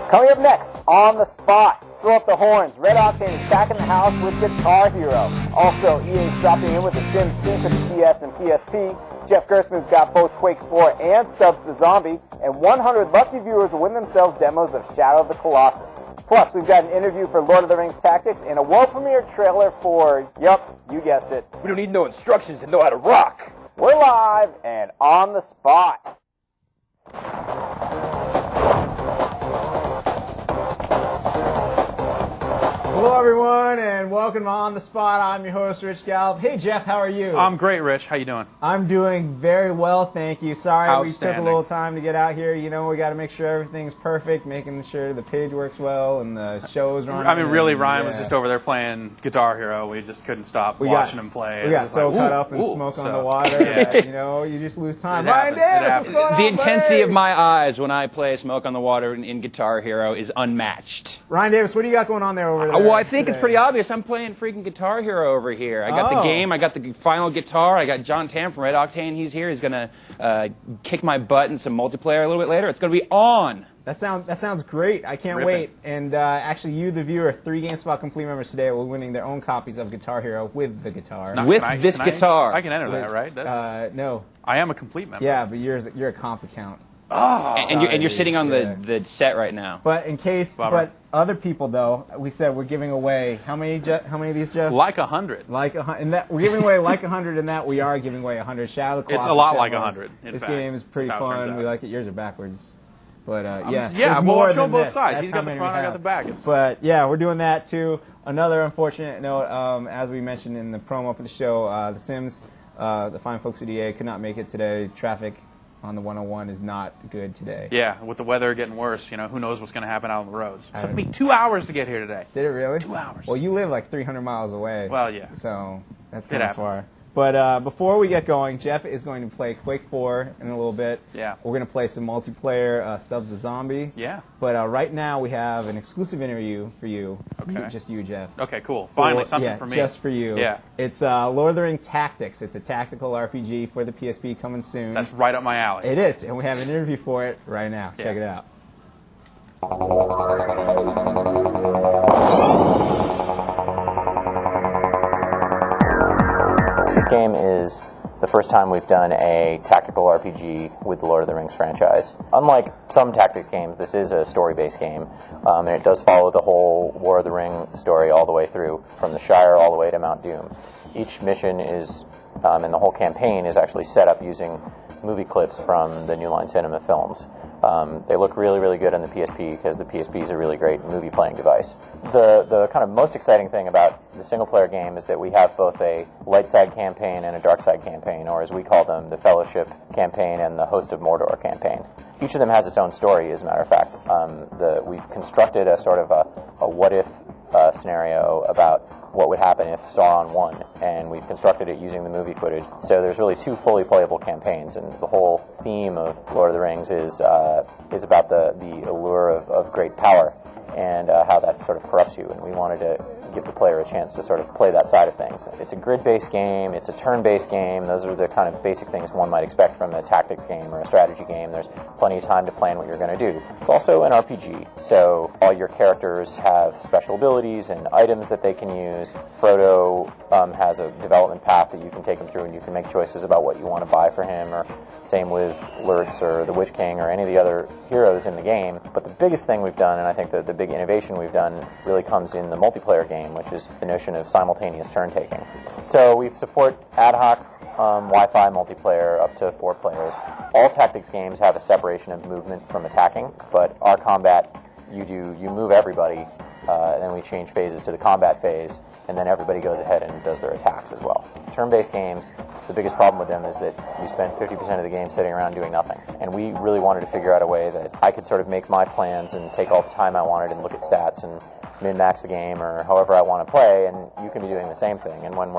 Coming up next, On the Spot, throw up the horns, Red Octane is back in the house with Guitar Hero. Also, EA's dropping in with the Sims 2 for the PS and PSP. Jeff Gerstmann's got both Quake 4 and Stubbs the Zombie, and 100 lucky viewers will win themselves demos of Shadow of the Colossus. Plus, we've got an interview for Lord of the Rings Tactics and a world premiere trailer for, yup, you guessed it. We don't need no instructions to know how to rock. We're live and on the spot. Hello everyone and welcome to On the Spot. I'm your host Rich Gallup. Hey Jeff, how are you? I'm great, Rich. How you doing? I'm doing very well, thank you. Sorry we took a Outstanding. little time to get out here. You know, we got to make sure everything's perfect, making sure the page works well and the show's running. I mean, really, and, Ryan was just over there playing Guitar Hero. We just couldn't stop We watching got- him play. We It got was so like, caught ooh, up in ooh. smoke on So, the water yeah. that, you know, you just lose time. It Ryan happens, it Davis, what's happens. going on, The intensity buddy? of my eyes when I play Smoke on the Water in Guitar Hero is unmatched. Ryan Davis, what do you got going on there over there? Well, I think it's today? pretty obvious. I'm playing freaking Guitar Hero over here. I got the Oh. game. I got the final guitar. I got John Tam from Red Octane. He's here. He's going to kick my butt in some multiplayer a little bit later. It's going to be on. That sounds great. I can't Ripping. wait. And actually, you, the viewer, 3 GameSpot Complete members today will be winning their own copies of Guitar Hero with the guitar. Now, With can this guitar. I can enter that, right? That's. No. I am a complete member. Yeah, but you're a comp account. And you're sitting on Yeah. the set right now. But in case, Bummer. but other people though, we said we're giving away how many of these, Jeff? Like 100. Like and that we're giving away like 100, and that we are giving away 100. Shadow of the It's a Colossus lot like demos. 100, in This fact. game is pretty That's how it turns fun. out. We like it. Yours are backwards. But yeah, Yeah, there's well, more I'll show than both this. sides. That's He's how got the many front, we I got have. the back. It's, But yeah, we're doing that too. Another unfortunate note, as we mentioned in the promo for the show, the Sims, the fine folks at EA could not make it today. Traffic on the 101 is not good today. yeah, with the weather getting worse, you know, who knows what's going to happen out on the roads. It took don't- me 2 hours to get here today. Did it really? 2 hours. Well, you live like 300 miles away. Well, yeah. So that's It kind of happens. far. But before we get going, Jeff is going to play Quake 4 in a little bit. Yeah. We're going to play some multiplayer Stubbs the Zombie. Yeah. But right now we have an exclusive interview for you. Okay. Just you, Jeff. Okay, cool. Finally, something yeah, for me. just for you. Yeah. It's Lord of the Rings Tactics. It's a tactical RPG for the PSP coming soon. That's right up my alley. It is, and we have an interview for it right now. Yeah. Check it out. This game is the first time we've done a tactical RPG with the Lord of the Rings franchise. Unlike some tactics games, this is a story-based game, and it does follow the whole War of the Ring story all the way through, from the Shire all the way to Mount Doom. Each mission is, and the whole campaign is actually set up using movie clips from the New Line Cinema films. They look really, really good on the PSP because the PSP is a really great movie playing device. The kind of most exciting thing about the single-player game is that we have both a light side campaign and a dark side campaign, or as we call them, the Fellowship campaign and the Host of Mordor campaign. Each of them has its own story, as a matter of fact. We've constructed a sort of a what-if scenario about what would happen if Sauron won, and we've constructed it using the movie footage. So there's really 2 fully playable campaigns, and the whole theme of Lord of the Rings is about the allure of great power and how that sort of corrupts you, and we wanted to give the player a chance to sort of play that side of things. It's a grid-based game, it's a turn-based game. Those are the kind of basic things one might expect from a tactics game or a strategy game. There's plenty of time to plan what you're going to do. It's also an RPG, so all your characters have special abilities and items that they can use. Frodo has a development path that you can take him through, and you can make choices about what you want to buy for him, or same with Lurtz or the Witch King or any of the other heroes in the game. But the biggest thing we've done, and I think that the big innovation we've done, really comes in the multiplayer game, which is the notion of simultaneous turn-taking. So we support ad hoc Wi-Fi multiplayer up to 4 players. All tactics games have a separation of movement from attacking, but our combat, you move everybody, and then we change phases to the combat phase, and then everybody goes ahead and does their attacks as well. Turn-based games, the biggest problem with them is that we spend 50% of the game sitting around doing nothing. And we really wanted to figure out a way that I could sort of make my plans and take all the time I wanted and look at stats and min-max the game or however I want to play, and you can be doing the same thing. And when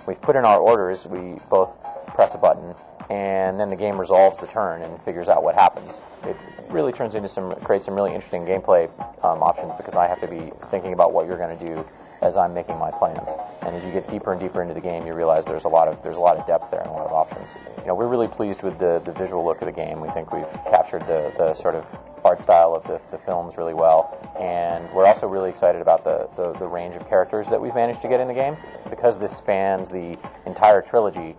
we've put in our orders, we both press a button, and then the game resolves the turn and figures out what happens. It really turns into creates some really interesting gameplay options, because I have to be thinking about what you're going to do as I'm making my plans. And as you get deeper and deeper into the game, you realize there's a lot of depth there and a lot of options. You know, we're really pleased with the visual look of the game. We think we've captured the sort of art style of the films really well. And we're also really excited about the range of characters that we've managed to get in the game. Because this spans the entire trilogy,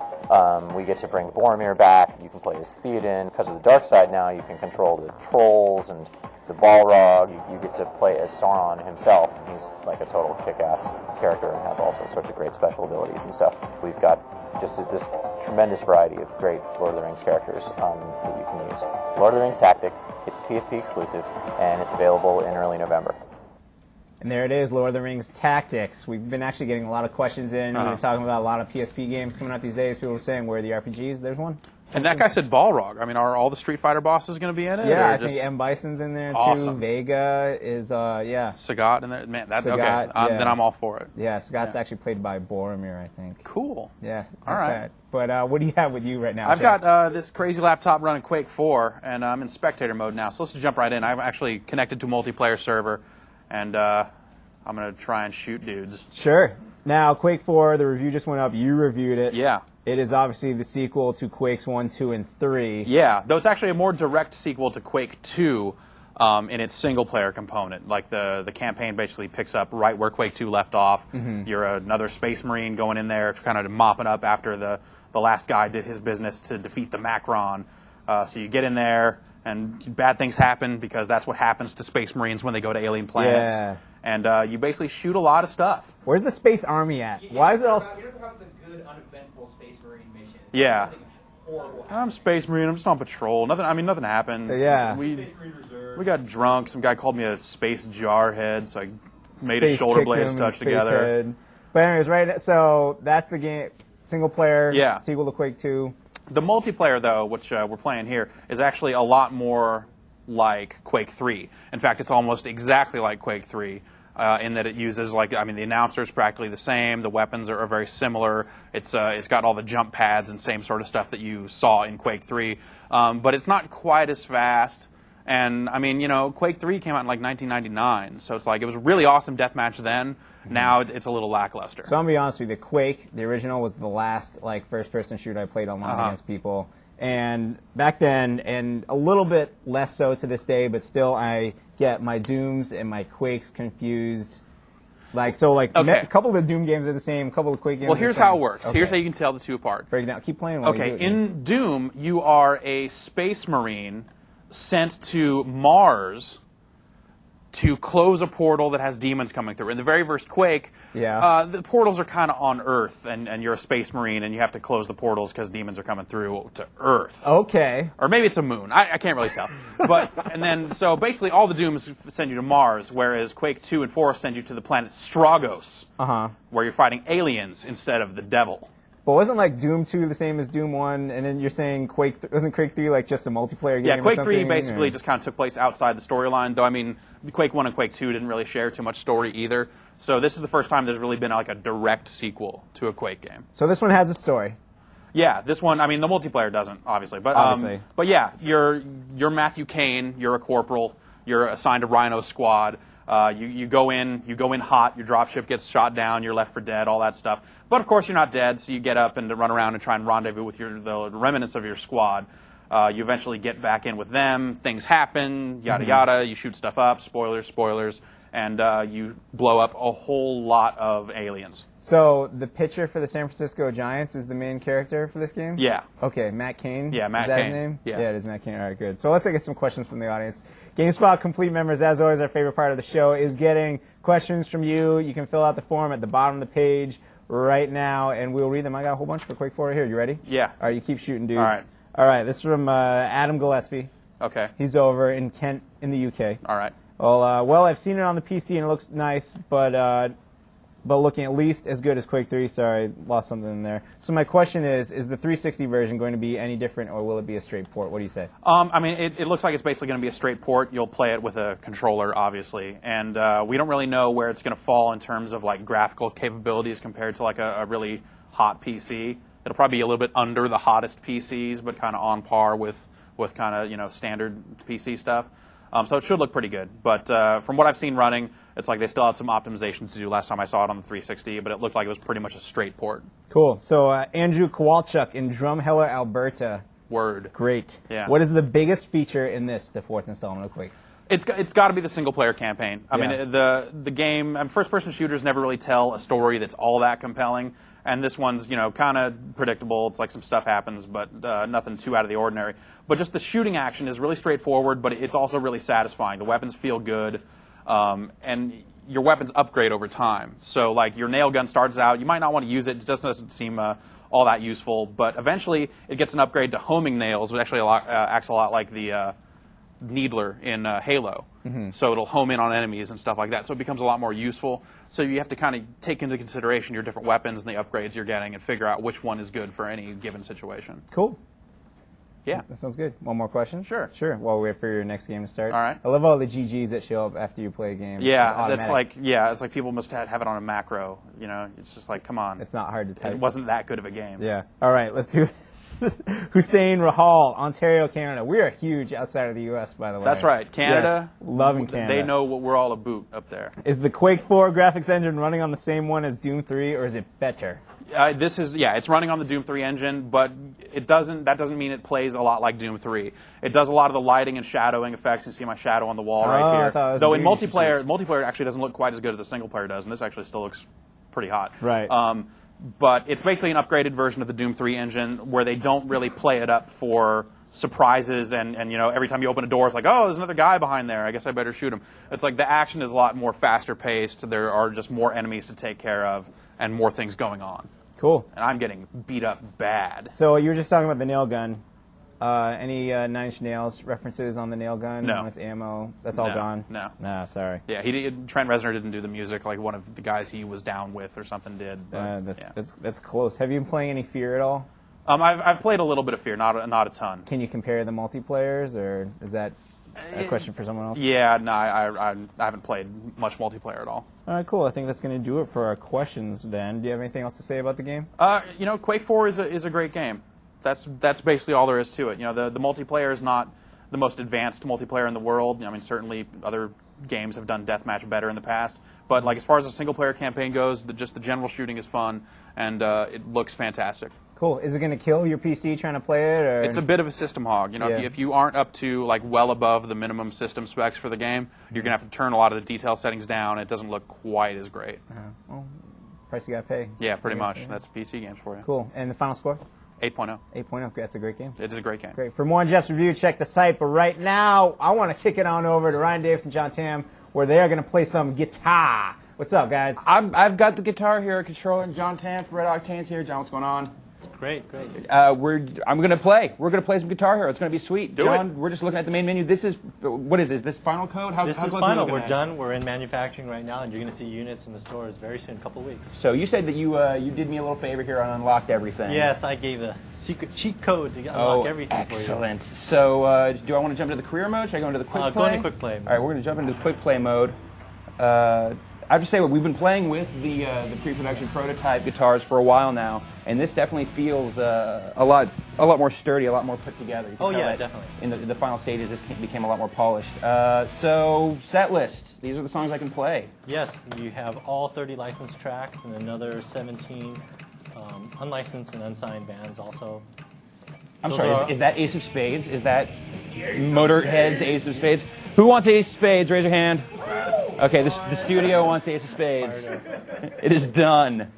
we get to bring Boromir back. You can play as Theoden. Because of the dark side now, you can control the trolls and the Balrog. You get to play as Sauron himself. He's like a total kick-ass character and has all sorts of great special abilities and stuff. We've got just this tremendous variety of great Lord of the Rings characters that you can use. Lord of the Rings Tactics, it's a PSP exclusive, and it's available in early November. And there it is, Lord of the Rings Tactics. We've been actually getting a lot of questions in. We've been talking about a lot of PSP games coming out these days. People were saying, where are the RPGs? There's one. And that guy said Balrog. I mean, are all the Street Fighter bosses going to be in it? Yeah, or I just think M. Bison's in there, awesome. too. Vega is, yeah. Sagat in there? Man, that's Sagat, okay. yeah. Then I'm all for it. Yeah, Sagat's actually played by Boromir, I think. Cool. Yeah. All right. But what do you have with you right now? I've Jeff? got this crazy laptop running Quake 4, and I'm in spectator mode now. So let's just jump right in. I've actually connected to a multiplayer server, and I'm going to try and shoot dudes. Sure. Now, Quake 4, the review just went up. You reviewed it. Yeah. It is obviously the sequel to Quakes 1, 2, and 3. Yeah, though it's actually a more direct sequel to Quake 2 in its single-player component. Like, the campaign basically picks up right where Quake 2 left off. You're another Space Marine going in there, kind of mopping up after the last guy did his business to defeat the Macron. So you get in there, and bad things happen because that's what happens to Space Marines when they go to alien planets. Yeah. And you basically shoot a lot of stuff. Where's the Space Army at? Why is it all... He doesn't have the good, uneventful Space Marine mission. Yeah. Something horrible. I'm Space Marine. I'm just on patrol. Nothing happened. Yeah. We got drunk. Some guy called me a space jarhead, so I made his shoulder blades touch together. Head. But anyways, right, so that's the game, single player, Yeah. sequel to Quake 2. The multiplayer, though, which we're playing here, is actually a lot more like Quake 3. In fact, it's almost exactly like Quake 3. In that it uses, the announcer is practically the same. The weapons are very similar. It's got all the jump pads and same sort of stuff that you saw in Quake 3. But it's not quite as fast. And, Quake 3 came out in, 1999. So it's it was a really awesome deathmatch then. Now it's a little lackluster. So I'm going to be honest with you. The Quake, the original, was the last, first-person shooter I played online against people. And back then, and a little bit less so to this day, but still I get my Dooms and my Quakes confused. A couple of the Doom games are the same, a couple of Quake games Well, are here's the same. how it works. Okay. Here's how you can tell the two apart. Break it down. Keep playing while you do Okay, it. in Doom, you are a Space Marine sent to Mars to close a portal that has demons coming through. In the very first Quake, the portals are kind of on Earth, and you're a Space Marine, and you have to close the portals because demons are coming through to Earth. Okay. Or maybe it's a moon. I can't really tell. So basically all the Dooms send you to Mars, whereas Quake 2 and 4 send you to the planet Stragos, where you're fighting aliens instead of the devil. But wasn't Doom 2 the same as Doom 1, and then you're saying wasn't Quake 3 just a multiplayer game? Yeah, Quake or 3 something, basically just kind of took place outside the storyline, though Quake 1 and Quake 2 didn't really share too much story either. So this is the first time there's really been a direct sequel to a Quake game. So this one has a story. Yeah, this one, the multiplayer doesn't, obviously. But, Obviously. But yeah, you're Matthew Kane, you're a corporal, you're assigned to Rhino Squad. You go in hot, your dropship gets shot down, you're left for dead, all that stuff. But of course you're not dead, so you get up and run around and try and rendezvous with the remnants of your squad. You eventually get back in with them, things happen, yada yada, you shoot stuff up, spoilers, and you blow up a whole lot of aliens. So the pitcher for the San Francisco Giants is the main character for this game? Yeah. Okay, Matt Cain? Yeah, Matt Is that Cain. his name? Yeah. Yeah, it is Matt Cain. All right, good. So let's get some questions from the audience. GameSpot Complete members, as always, our favorite part of the show is getting questions from you. You can fill out the form at the bottom of the page right now, and we'll read them. I got a whole bunch for Quake 4 here. You ready? Yeah. All right, you keep shooting, dudes. All right. All right, this is from Adam Gillespie. Okay. He's over in Kent in the UK. All right. Well, I've seen it on the PC and it looks nice, but looking at least as good as Quake 3. Sorry, lost something in there. So my question is the 360 version going to be any different, or will it be a straight port? What do you say? It looks like it's basically going to be a straight port. You'll play it with a controller, obviously, and we don't really know where it's going to fall in terms of graphical capabilities compared to a really hot PC. It'll probably be a little bit under the hottest PCs, but kind of on par with kind of standard PC stuff. So it should look pretty good. But from what I've seen running, it's they still have some optimizations to do. Last time I saw it on the 360, but it looked like it was pretty much a straight port. Cool. So Andrew Kowalchuk in Drumheller, Alberta. word. Great. Yeah. What is the biggest feature in this, the fourth installment of Quake? It's got to be the single-player campaign. I Yeah. mean, the game, first-person shooters never really tell a story that's all that compelling, and this one's, kind of predictable. It's like some stuff happens, but nothing too out of the ordinary. But just the shooting action is really straightforward, but it's also really satisfying. The weapons feel good, and your weapons upgrade over time. So, like, your nail gun starts out, you might not want to use it. It just doesn't seem all that useful, but eventually it gets an upgrade to homing nails, which actually acts a lot like the needler in Halo. So it'll home in on enemies and stuff like that. So it becomes a lot more useful. So you have to kind of take into consideration your different weapons and the upgrades you're getting and figure out which one is good for any given situation. Cool. Yeah. That sounds good. One more question? Sure. Sure. While we wait for your next game to start. All right. I love all the GGs that show up after you play a game. Yeah, It's that's automatic. it's like people must have it on a macro. It's just like, come on. It's not hard to type. It wasn't that good of a game. Yeah. All right, let's do this. Hussein Rahal, Ontario, Canada. We are huge outside of the U.S., by the way. That's right. Canada. Yes. Loving Canada. They know what we're all about up there. Is the Quake 4 graphics engine running on the same one as Doom 3, or is it better? It's running on the Doom 3 engine, but that doesn't mean it plays a lot like Doom 3. It does a lot of the lighting and shadowing effects. You see my shadow on the wall right I here. thought it was Though in really multiplayer actually doesn't look quite as good as the single player does, and this actually still looks pretty hot. Right. But it's basically an upgraded version of the Doom 3 engine where they don't really play it up for surprises and every time you open a door it's like, oh, there's another guy behind there, I guess I better shoot him. It's like the action is a lot more faster paced, there are just more enemies to take care of and more things going on. Cool. And I'm getting beat up bad. So you were just talking about the nail gun. Any Nine Inch Nails references on the nail gun? No. On its ammo? That's all gone? No. Nah, sorry. Yeah, Trent Reznor didn't do the music like one of the guys he was down with or something did. But, That's close. Have you been playing any Fear at all? I've played a little bit of Fear, not a ton. Can you compare the multiplayers, or is that a question for someone else? Yeah, no, I haven't played much multiplayer at all. All right, cool. I think that's going to do it for our questions then. Do you have anything else to say about the game? Quake 4 is a great game. That's basically all there is to it. The multiplayer is not the most advanced multiplayer in the world. I mean, certainly other games have done deathmatch better in the past. But like as far as the single-player campaign goes, just the general shooting is fun, and it looks fantastic. Cool. Is it going to kill your PC trying to play it? Or? It's a bit of a system hog. If you aren't up to like well above the minimum system specs for the game, you're going to have to turn a lot of the detail settings down. It doesn't look quite as great. Well, price you got to pay. Yeah, pretty much. That's PC games for you. Cool. And the final score? 8.0. 8.0. That's a great game. It is a great game. Great. For more on Jeff's review, check the site. But right now, I want to kick it on over to Ryan Davis and John Tam, where they are going to play some guitar. What's up, guys? I've got the Guitar Hero controller, and John Tam from Red Octane's here. John, what's going on? Great. I'm going to play. We're going to play some Guitar Hero. It's going to be sweet. John, we're just looking at the main menu. What is this? This final code? This how is close final. are we looking We're at? done. We're in manufacturing right now, and you're going to see units in the stores very soon, a couple of weeks. So you said that you did me a little favor here and unlocked everything. Yes, I gave a secret cheat code to unlock everything excellent. So do I want to jump into the career mode? Should I go into the quick play? Go into quick play. All right, we're going to jump into the quick play mode. I have to say, we've been playing with the pre-production prototype guitars for a while now, and this definitely feels a lot more sturdy, a lot more put together. You can tell that definitely. In the final stages, this became a lot more polished. So, set lists. These are the songs I can play. Yes, you have all 30 licensed tracks and another 17 unlicensed and unsigned bands also. I'm sorry, is that Ace of Spades? Is that Motorhead's Ace of Spades? Who wants Ace of Spades? Raise your hand. Okay, the studio wants Ace of Spades. It is done.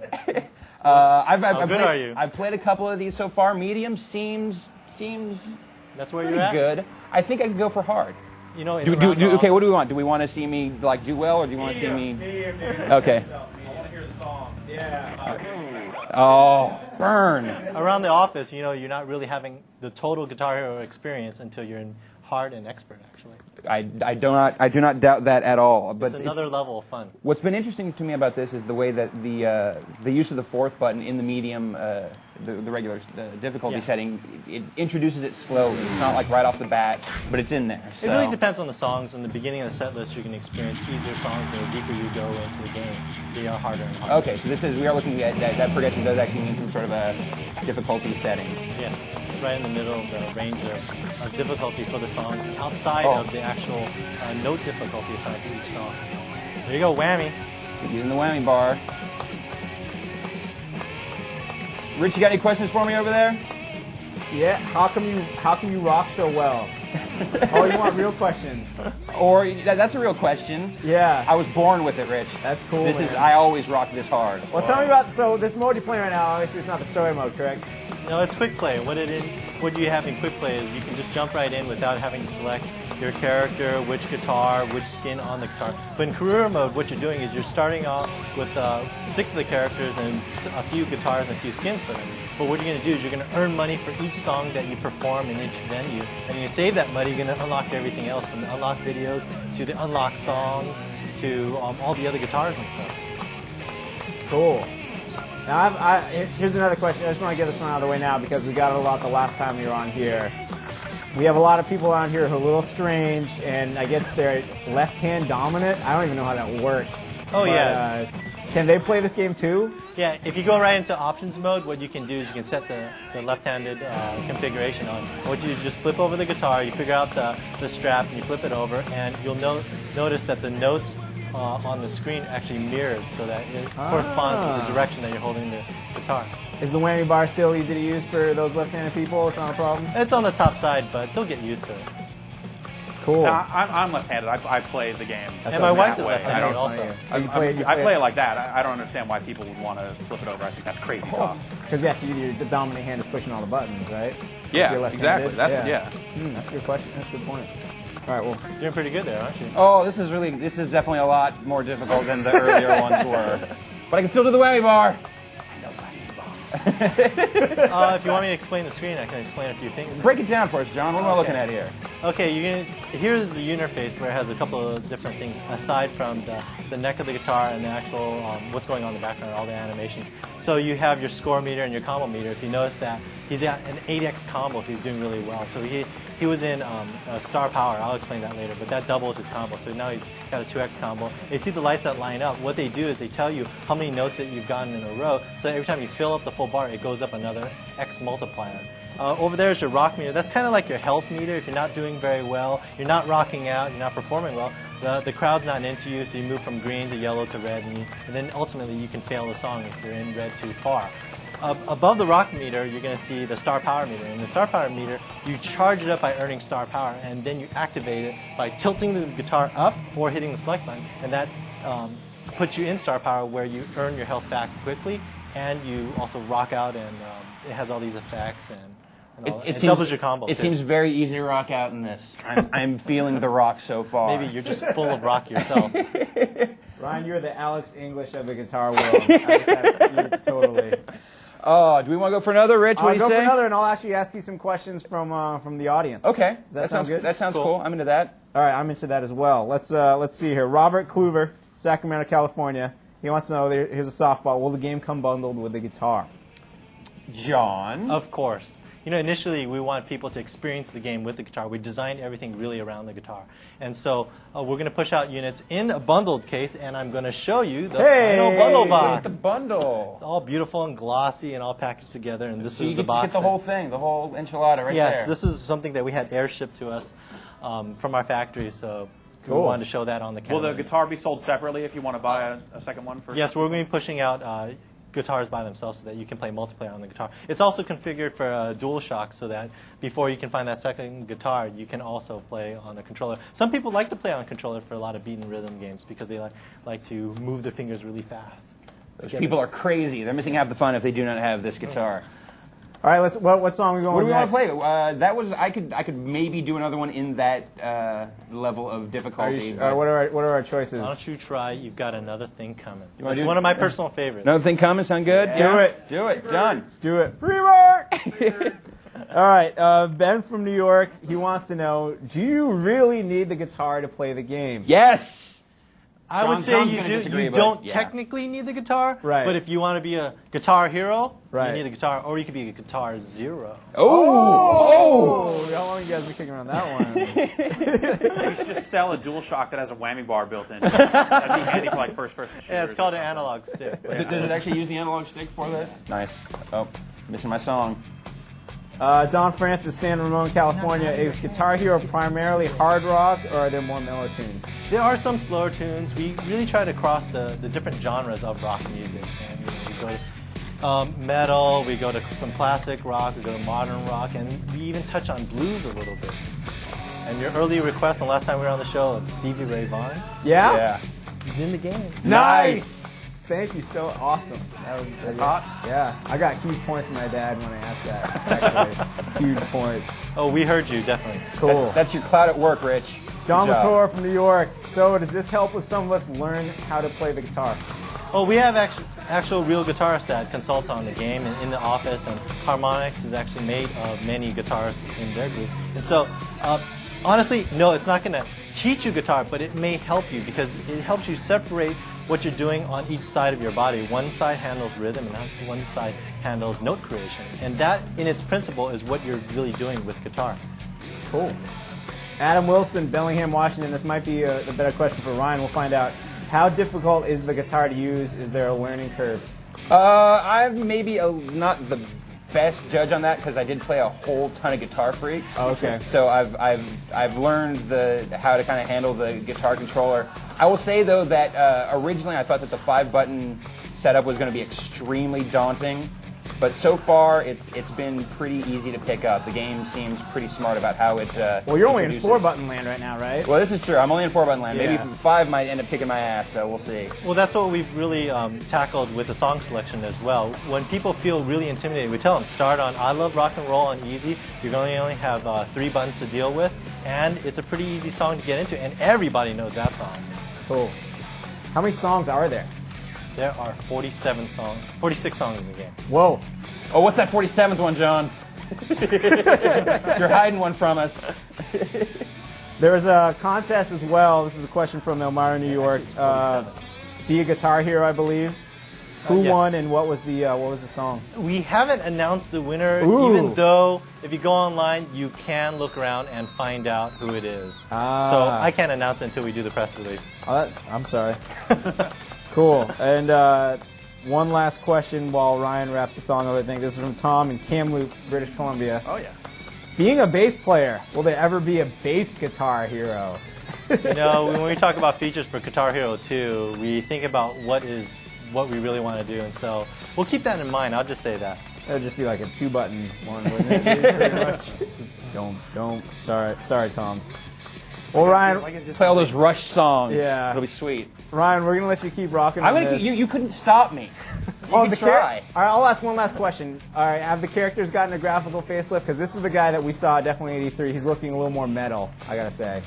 How good are you? I've played a couple of these so far. Medium seems That's where pretty you're at. good. I think I could go for hard. You know, Okay, what do we want? Do we want to see me like do well, or do you want to see me? Okay. I want to hear the song. Oh, burn. Around the office, you're not really having the total Guitar Hero experience until you're in hard and expert, actually. I do not doubt that at all. But It's another level of fun. What's been interesting to me about this is the way that the use of the fourth button in the medium, the regular difficulty setting, it introduces it slowly. It's not like right off the bat, but it's in there. It really depends on the songs. In the beginning of the set list, you can experience easier songs, and the deeper you go into the game, they are harder and harder. Okay, so we are looking at that progression does actually mean some sort of a difficulty setting. Yes, it's right in the middle of the range of difficulty for the songs outside of the actual note difficulty assigned to each song. There you go, whammy. Using the whammy bar. Rich, you got any questions for me over there? Yeah. How come you rock so well? Oh, you want real questions? Or that's a real question. Yeah. I was born with it, Rich. That's cool. This is man. I always rock this hard. Well, tell me about this mode you're playing right now. Obviously, it's not the story mode, correct? No, it's quick play. What you have in quick play is you can just jump right in without having to select your character, which guitar, which skin on the guitar. But in career mode, what you're doing is you're starting off with 6 of the characters and a few guitars and a few skins for them. But what you're going to do is you're going to earn money for each song that you perform in each venue. And you save that money, you're going to unlock everything else, from the unlocked videos to the unlocked songs to all the other guitars and stuff. Cool. Now, here's another question. I just want to get this one out of the way now because we got it a lot the last time you were on here. We have a lot of people on here who are a little strange, and I guess they're left-hand dominant. I don't even know how that works. Oh, yeah. Can they play this game too? Yeah, if you go right into options mode, what you can do is you can set the left-handed configuration on. What you do is just flip over the guitar, you figure out the strap, and you flip it over, and you'll notice that the notes on the screen actually mirrored so that it corresponds to the direction that you're holding the guitar. Is the whammy bar still easy to use for those left-handed people? It's not a problem? It's on the top side, but they'll get used to it. Cool. I'm left-handed. I play the game. And my wife that is way. left-handed also. I play it like that. I don't understand why people would want to flip it over. I think that's crazy talk. Because the dominant hand is pushing all the buttons, right? Yeah, exactly. That's That's a good question. That's a good point. All right, well, doing pretty good there, aren't you? Oh, this is definitely a lot more difficult than the earlier ones were. But I can still do the whammy bar. If you want me to explain the screen, I can explain a few things. Break it down for us, John. What am I looking at here? Okay, here's the interface where it has a couple of different things aside from the neck of the guitar and the actual what's going on in the background, all the animations. So you have your score meter and your combo meter. If you notice that he's at an 8x combo, so he's doing really well. So he was in Star Power. I'll explain that later, but that doubled his combo. So now he's got a 2x combo. You see the lights that line up. What they do is they tell you how many notes that you've gotten in a row. So every time you fill up the full bar, it goes up another X multiplier. Over there is your rock meter. That's kind of like your health meter. If you're not doing very well, you're not rocking out, you're not performing well, the crowd's not into you, so you move from green to yellow to red, and then ultimately you can fail the song if you're in red too far. Above the rock meter, you're going to see the star power meter. In the star power meter, you charge it up by earning star power, and then you activate it by tilting the guitar up or hitting the select button, and that puts you in star power where you earn your health back quickly, and you also rock out, and it has all these effects, and it doubles your combo. It seems very easy to rock out in this. I'm feeling the rock so far. Maybe you're just full of rock yourself. Ryan, you're the Alex English of the guitar world. You're totally. Oh, do we want to go for another, Rich? What do you go say? for another, and I'll actually ask you some questions from the audience. Okay, Does that sound good? That sounds cool. I'm into that. All right, I'm into that as well. Let's see here. Robert Kluver, Sacramento, California. He wants to know. Here's a softball. Will the game come bundled with the guitar? John. Of course. Initially we want people to experience the game with the guitar. We designed everything really around the guitar. And so we're going to push out units in a bundled case, and I'm going to show you the final bundle box. The bundle. It's all beautiful and glossy and all packaged together, and this So is you the box. get the whole thing, the whole enchilada right there. Yes, this is something that we had air-shipped to us from our factory, so we wanted to show that on the camera. Will the guitar be sold separately if you want to buy a second one? Yes, we're going to be pushing out guitars by themselves so that you can play multiplayer on the guitar. It's also configured for DualShock so that before you can find that second guitar, you can also play on a controller. Some people like to play on a controller for a lot of beat and rhythm games because they like to move their fingers really fast. Those people are crazy. They're missing half the fun if they do not have this guitar. All right, what song are we going What do with we next? want to play? That was I could maybe do another one in that level of difficulty. What are our choices? Why don't you try You've Got Another Thing Coming? wanna It's do- one of my personal favorites. Another thing coming? Sound good? Yeah. Do it. Done. Do it. Free work! All right, Ben from New York, he wants to know, do you really need the guitar to play the game? Yes. I would say John's you gonna do. disagree, You but don't yeah. technically need the guitar, Right. but if you want to be a guitar hero, Right. you need the guitar, or you could be a guitar zero. Oh! How long you guys been kicking around that one? You should just sell a DualShock that has a whammy bar built in. That'd be handy for like first-person shooters. Yeah, it's called an analog stick. Does it actually use the analog stick for that? Nice. Oh, missing my song. Don Francis, San Ramon, California. Is Guitar Hero primarily hard rock, or are there more mellow tunes? There are some slower tunes. We really try to cross the different genres of rock music. And we go Metal, we go to some classic rock, we go to modern rock, and we even touch on blues a little bit. And your early request, the last time we were on the show, of Stevie Ray Vaughan, Yeah? he's in the game. Nice! Thank you, so awesome. That's hot. Yeah, I got huge points from my dad when I asked that. Actually, huge points. Oh, we heard you, definitely. Cool. That's your cloud at work, Rich. John Good job. Latour from New York. So does this help with some of us learn how to play the guitar? Oh, we have actual real guitarists that consult on the game and in the office, and Harmonix is actually made of many guitarists in their group. And so, honestly, no, it's not going to teach you guitar, but it may help you because it helps you separate what you're doing on each side of your body. One side handles rhythm and one side handles note creation. And that, in its principle, is what you're really doing with guitar. Cool. Adam Wilson, Bellingham, Washington. This might be a better question for Ryan. We'll find out. How difficult is the guitar to use? Is there a learning curve? I'm maybe not the best judge on that because I did play a whole ton of Guitar Freaks. Oh, okay. So I've learned how to kind of handle the guitar controller. I will say though that originally I thought that the 5-button setup was going to be extremely daunting, but so far it's been pretty easy to pick up. The game seems pretty smart about how it. Well, you're only in introduces- 4-button land right now, right? Well, this is true. I'm only in 4-button land. Yeah. Maybe 5 might end up kicking my ass, so we'll see. Well, that's what we've really tackled with the song selection as well. When people feel really intimidated, we tell them, start on I Love Rock and Roll on easy. You're going to only have 3 buttons to deal with, and it's a pretty easy song to get into, and everybody knows that song. Cool. How many songs are there? There are 46 songs in the game. Whoa. Oh, what's that 47th one, John? You're hiding one from us. There's a contest as well. This is a question from Elmira, New York. Be a Guitar Hero, I believe. Who yes. won and what was the song? We haven't announced the winner, Ooh. even though if you go online, you can look around and find out who it is. Ah. So I can't announce it until we do the press release. I'm sorry. Cool. And one last question while Ryan wraps the song up, I think. This is from Tom in Kamloops, British Columbia. Oh, yeah. Being a bass player, will there ever be a bass guitar hero? You know, when we talk about features for Guitar Hero 2, we think about what we really want to do, and so we'll keep that in mind. I'll just say that. That would just be like a 2-button one, wouldn't it? Pretty much. Don't. Sorry, Tom. Well, Ryan, Play all those Rush songs. Yeah. It'll be sweet. Ryan, we're gonna let you keep rocking. I'm on gonna. this. You couldn't stop me. You can try. All right, I'll ask one last question. All right, have the characters gotten a graphical facelift? Because this is the guy that we saw definitely in '83. He's looking a little more metal, I gotta say.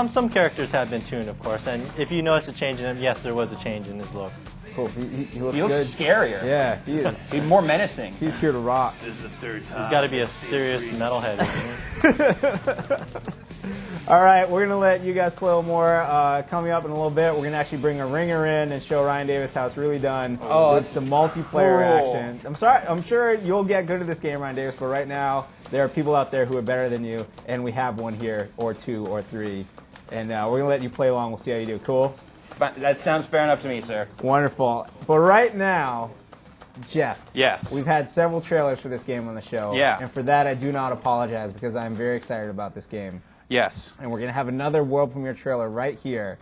Some characters have been tuned, of course, and if you notice a change in him, yes, there was a change in his look. Cool. He looks He looks good. scarier. Yeah, he is. He's more menacing. He's here to rock. This is the third time. He's got to be a serious metalhead. Isn't he? All right, we're gonna let you guys play a little more. Coming up in a little bit, we're gonna actually bring a ringer in and show Ryan Davis how it's really done with some multiplayer cool. action. I'm sure you'll get good at this game, Ryan Davis, but right now there are people out there who are better than you, and we have one here, or 2, or 3, and we're gonna let you play along. We'll see how you do. Cool. That sounds fair enough to me, sir. Wonderful. But right now, Jeff. Yes. We've had several trailers for this game on the show. Yeah. And for that, I do not apologize because I'm very excited about this game. Yes. And we're going to have another world premiere trailer right here.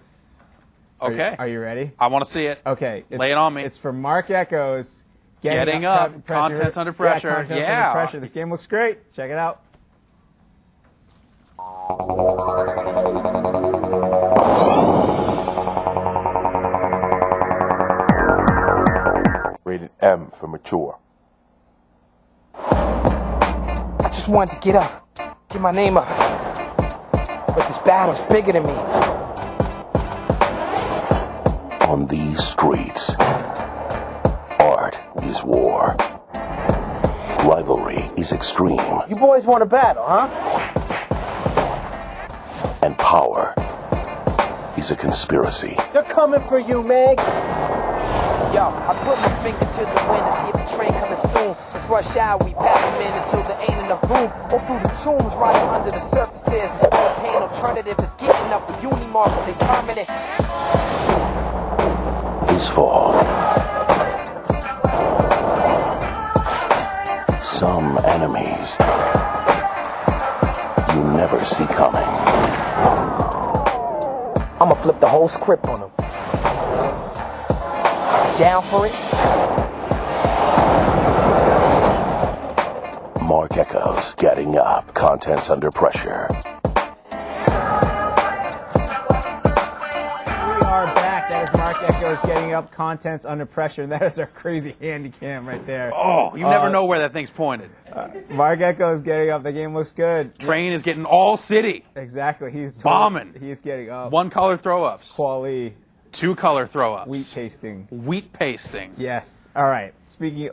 Okay. Are you ready? I want to see it. Okay. Lay it on me. It's for Mark Echoes. Getting Up. Contents Under Pressure. Contents Yeah. Under Pressure. This game looks great. Check it out. Rated M for mature. I just wanted to get up, get my name up. But this battle's bigger than me. On these streets, art is war. Rivalry is extreme. You boys want to battle, huh? And power is a conspiracy. They're coming for you, Meg. Yo, I put my finger to the wind to see if the train coming soon. Let's rush out, we pass them in until there ain't enough room. Or through the tombs, right under the surfaces. It's all a pain alternative is getting up with Unimark, they permanent. This fall, some enemies you never see coming. I'ma flip the whole script on them. Down for it? Getting Up. Contents under pressure. We are back. That is Mark Echo's Getting Up, Contents Under Pressure. That is our crazy handy cam right there. Oh, you never know where that thing's pointed. Mark Echo's Getting Up. The game looks good. Train is getting all city. Exactly. He's bombing. He's getting up. 1 color throw-ups. Quali. 2 color throw-ups. Wheat pasting. Wheat pasting. Yes. All right. Speaking.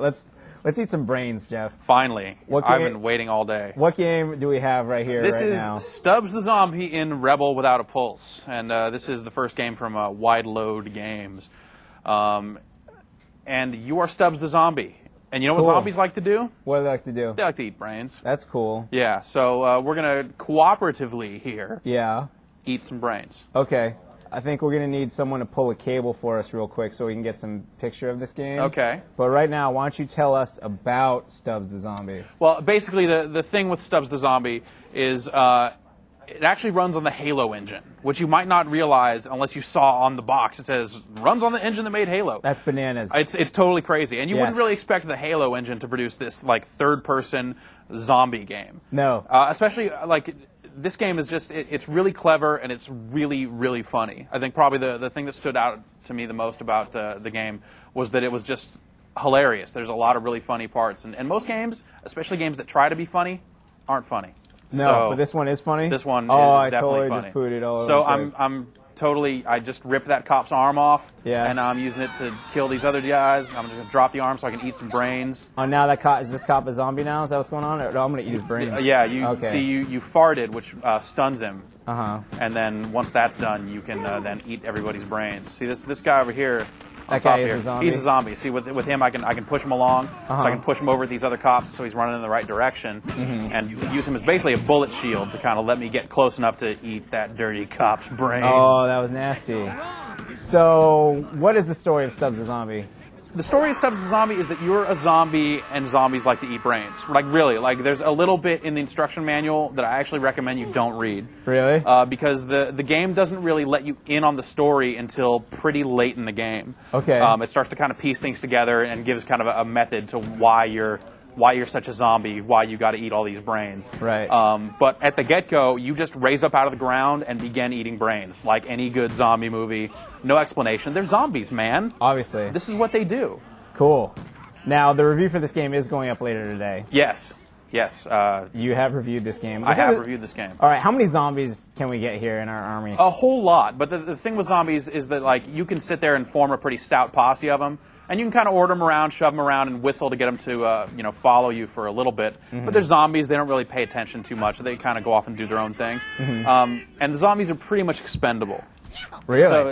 Let's eat some brains, Jeff. Finally. What I've game- been waiting all day. What game do we have right here? This right is now? Stubbs the Zombie in Rebel Without a Pulse, and this is the first game from Wide Load Games. And you are Stubbs the Zombie. And you know what Cool. zombies like to do? What do they like to do? They like to eat brains. That's cool. Yeah, so we're going to cooperatively here Yeah. eat some brains. Okay. I think we're going to need someone to pull a cable for us real quick so we can get some picture of this game. Okay. But right now, why don't you tell us about Stubbs the Zombie? Well, basically, the thing with Stubbs the Zombie is it actually runs on the Halo engine, which you might not realize unless you saw on the box. It says, runs on the engine that made Halo. That's bananas. It's totally crazy. And you Yes. wouldn't really expect the Halo engine to produce this, like, third-person zombie game. No. Especially, like, this game is just, it's really clever and it's really, really funny. I think probably the thing that stood out to me the most about the game was that it was just hilarious. There's a lot of really funny parts. And most games, especially games that try to be funny, aren't funny. No, So, but this one is funny? This one Oh, is I definitely totally funny. just pooed it all So over the place. I just ripped that cop's arm off, Yeah. and I'm using it to kill these other guys. I'm just going to drop the arm so I can eat some brains. Oh, now that cop, is this cop a zombie now? Is that what's going on? Or, no, I'm going to eat his brains. Yeah, Okay. you farted, which stuns him. Uh-huh. And then once that's done, you can then eat everybody's brains. See this guy over here. On That top guy is here, a zombie? He's a zombie. See, with him, I can push him along, so Uh-huh. I can push him over at these other cops, so he's running in the right direction, and use him as basically a bullet shield to kind of let me get close enough to eat that dirty cop's brains. Oh, that was nasty. So, what is the story of Stubbs the Zombie? The story of Stubbs the Zombie is that you're a zombie and zombies like to eat brains. Like, really. Like, there's a little bit in the instruction manual that I actually recommend you don't read. Really? Because the game doesn't really let you in on the story until pretty late in the game. Okay. It starts to kind of piece things together and gives kind of a method to why you're such a zombie, why you got to eat all these brains. Right. But at the get-go, you just raise up out of the ground and begin eating brains, like any good zombie movie. No explanation. They're zombies, man. Obviously. This is what they do. Cool. Now, the review for this game is going up later today. Yes. You have reviewed this game. I have reviewed this game. All right, how many zombies can we get here in our army? A whole lot. But the thing with zombies is that, like, you can sit there and form a pretty stout posse of them, and you can kind of order them around, shove them around, and whistle to get them to, follow you for a little bit. But they're zombies. They don't really pay attention too much. They kind of go off and do their own thing. And the zombies are pretty much expendable. Really? So,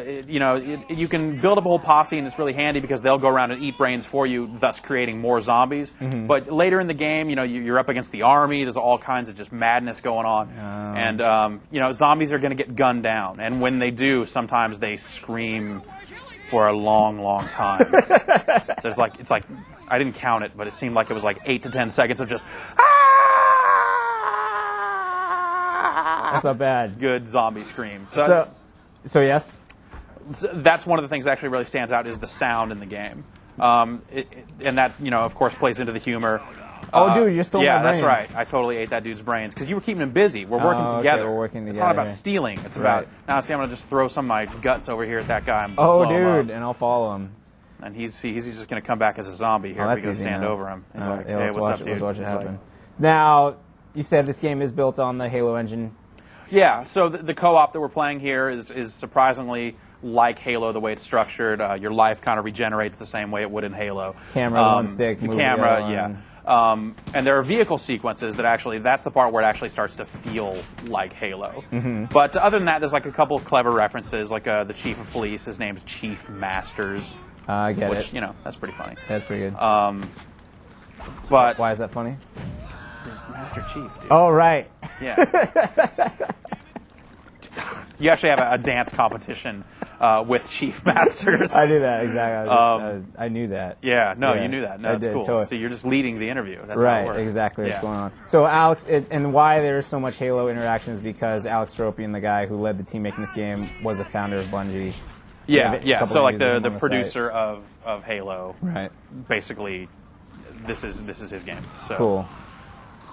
you can build up a whole posse, and it's really handy because they'll go around and eat brains for you, thus creating more zombies. But later in the game, you're up against the army. There's all kinds of just madness going on. And, zombies are going to get gunned down. And when they do, sometimes they scream for a long, long time. It's like, I didn't count it, but it seemed like it was like 8 to 10 seconds of just, That's not bad. good zombie scream. So yes? So that's one of the things that actually really stands out is the sound in the game. And that, of course, plays into the humor. Oh, dude, you just stole my brains. Yeah, that's right. I totally ate that dude's brains because you were keeping him busy. We're working okay, together. we're working It's not together. about stealing. It's Right. about, now see, I'm going to just throw some of my guts over here at that guy and Oh, blow him dude, up. and I'll follow him. And he's just going to come back as a zombie here Oh, if that's we go easy stand enough. over him. He's All like, right, yeah, hey, let's what's watch up, it, dude? Let's watch it He's like, happen. Now, you said this game is built on the Halo engine. yeah, so the co-op that we're playing here is surprisingly like Halo, the way it's structured. Your life kind of regenerates the same way it would in Halo. Camera, one stick, The move the camera, other yeah. one. And there are vehicle sequences that actually, that's the part where it actually starts to feel like Halo. But other than that, there's like a couple of clever references, like the chief of police, his name's Chief Masters. I get which, it. That's pretty funny. That's pretty good. But Why is that funny? there's Master Chief, dude. Oh, right. Yeah. You actually have a dance competition with Chief Masters. I knew that, exactly. I knew that. Yeah, you knew that. No, I that's did, cool. totally. So you're just leading the interview. That's how it Right, works. exactly what's Yeah. going on. So Alex, and why there's so much Halo interaction is because Alex Stropian, the guy who led the team making this game, was a founder of Bungie. Yeah. couple So like reviews of the him on the producer of Halo, Right. basically, this is his game. So Cool.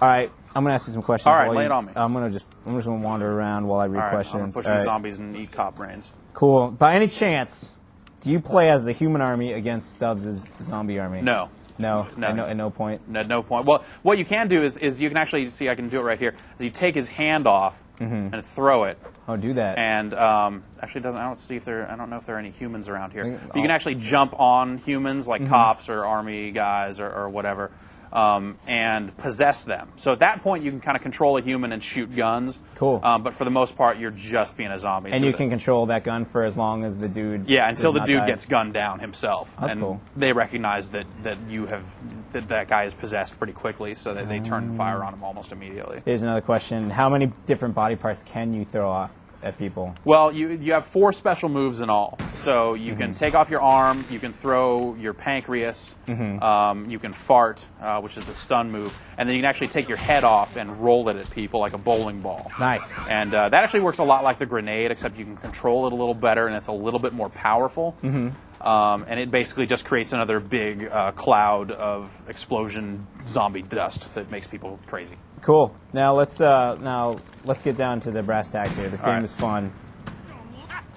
All right. I'm gonna ask you some questions. All right, while lay you- it on me. I'm just gonna wander around while I read All right, I'm questions. gonna push All these right. zombies and eat cop brains. Cool. By any chance, do you play as the human army against Stubbs' zombie army? No. No. No. At no point. At no point. Well, what you can do is you can actually see. I can do it right here. Is you take his hand off and throw it. Oh, do that. And actually, doesn't. I don't see if there. I don't know if there are any humans around here. But you can actually jump on humans like cops or army guys or whatever, and possess them. So at that point, you can kind of control a human and shoot guns. Cool. But for the most part, you're just being a zombie. And so you can control that gun for as long as the dude. Yeah, until does the not dude die. gets gunned down himself. That's and cool. they recognize that that guy is possessed pretty quickly, so that they turn fire on him almost immediately. Here's another question: how many different body parts can you throw off at people? Well, you have 4 special moves in all. So you can take off your arm, you can throw your pancreas, you can fart, which is the stun move, and then you can actually take your head off and roll it at people like a bowling ball. Nice. And that actually works a lot like the grenade, except you can control it a little better, and it's a little bit more powerful. And it basically just creates another big cloud of explosion zombie dust that makes people crazy. Cool. Now let's get down to the brass tacks here. This game right. is fun,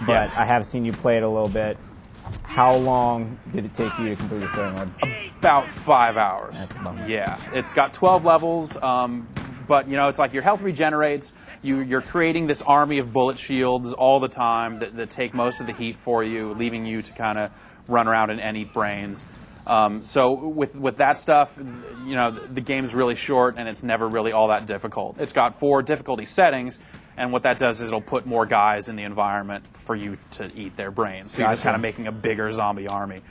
but Yes. I have seen you play it a little bit. How long did it take you to complete the story mode? About 5 hours. That's a bummer. Yeah, it's got 12 levels, but it's like your health regenerates. You're creating this army of bullet shields all the time that take most of the heat for you, leaving you to kind of run around and eat brains. So with that stuff, the game's really short and it's never really all that difficult. It's got 4 difficulty settings, and what that does is it'll put more guys in the environment for you to eat their brains. So you're just Gotcha. kind of making a bigger zombie army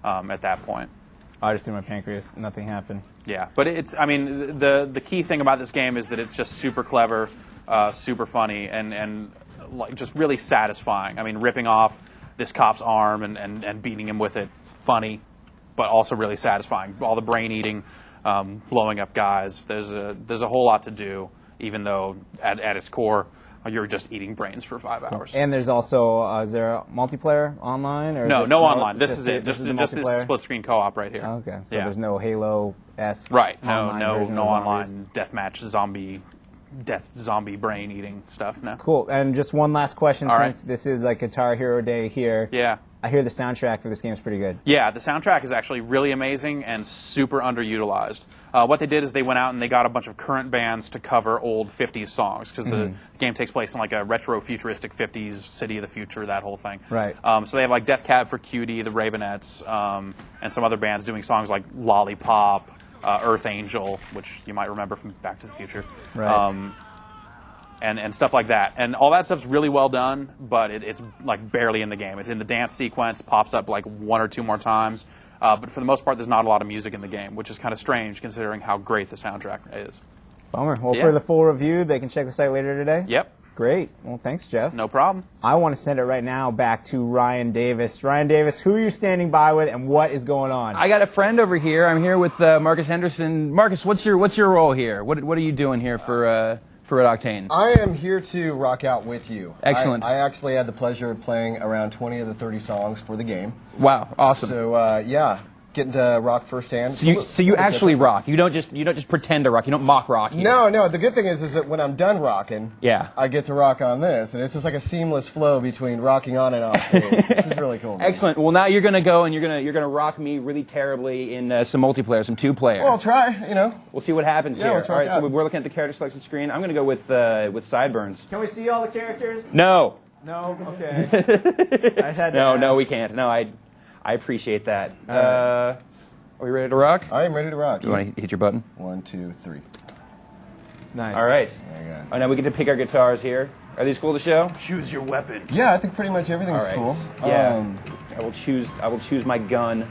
at that point. I just threw my pancreas. Nothing happened. Yeah, but the key thing about this game is that it's just super clever, super funny, and like just really satisfying. I mean, ripping off this cop's arm and beating him with it, funny, but also really satisfying. All the brain eating, blowing up guys. There's a whole lot to do, even though at its core you're just eating brains for 5 hours. And there's also is there a multiplayer online or No, is it- no online. This just is the- it. This is the just this multiplayer? split screen co-op right here. Oh, okay, so Yeah. there's no Halo-esque Right. online No version of zombies? online deathmatch zombie brain eating stuff. No. Cool. And just one last question, All right. since this is like Guitar Hero Day here. Yeah. I hear the soundtrack for this game is pretty good. Yeah, the soundtrack is actually really amazing and super underutilized. What they did is they went out and they got a bunch of current bands to cover old 50s songs, because the game takes place in like a retro futuristic 50s city of the future, that whole thing. Right. So they have like Death Cab for Cutie, the Ravenettes, and some other bands doing songs like Lollipop, Earth Angel, which you might remember from Back to the Future. Right. And stuff like that. And all that stuff's really well done, but it's like barely in the game. It's in the dance sequence, pops up like 1 or 2 more times. But for the most part, there's not a lot of music in the game, which is kind of strange considering how great the soundtrack is. Bummer. Well, Yeah. for the full review, they can check the site later today? Yep. Great. Well, thanks, Jeff. No problem. I want to send it right now back to Ryan Davis. Ryan Davis, who are you standing by with and what is going on? I got a friend over here. I'm here with Marcus Henderson. Marcus, what's your role here? What are you doing here for Red Octane? I am here to rock out with you. Excellent. I actually had the pleasure of playing around 20 of the 30 songs for the game. Wow, awesome. So yeah, getting to rock firsthand. So you actually rock. You don't just pretend to rock. You don't mock rock. Here. No. The good thing is that when I'm done rocking, Yeah. I get to rock on this, and it's just like a seamless flow between rocking on and off stage. This is really cool. Man. Excellent. Well, now you're gonna go and you're gonna rock me really terribly in some multiplayer, some 2-player. Well, I'll try. We'll see what happens here. let's rock All right. out. So we're looking at the character selection screen. I'm gonna go with Sideburns. Can we see all the characters? No. No? Okay. I had to No, ask. we can't. No, I appreciate that. Are we ready to rock? I am ready to rock. You want to hit your button? 1, 2, 3. Nice. All right. There you go. Oh, now we get to pick our guitars here. Are these cool to show? Choose your weapon. Yeah, I think pretty much everything's All right. cool. Yeah. I will choose my gun.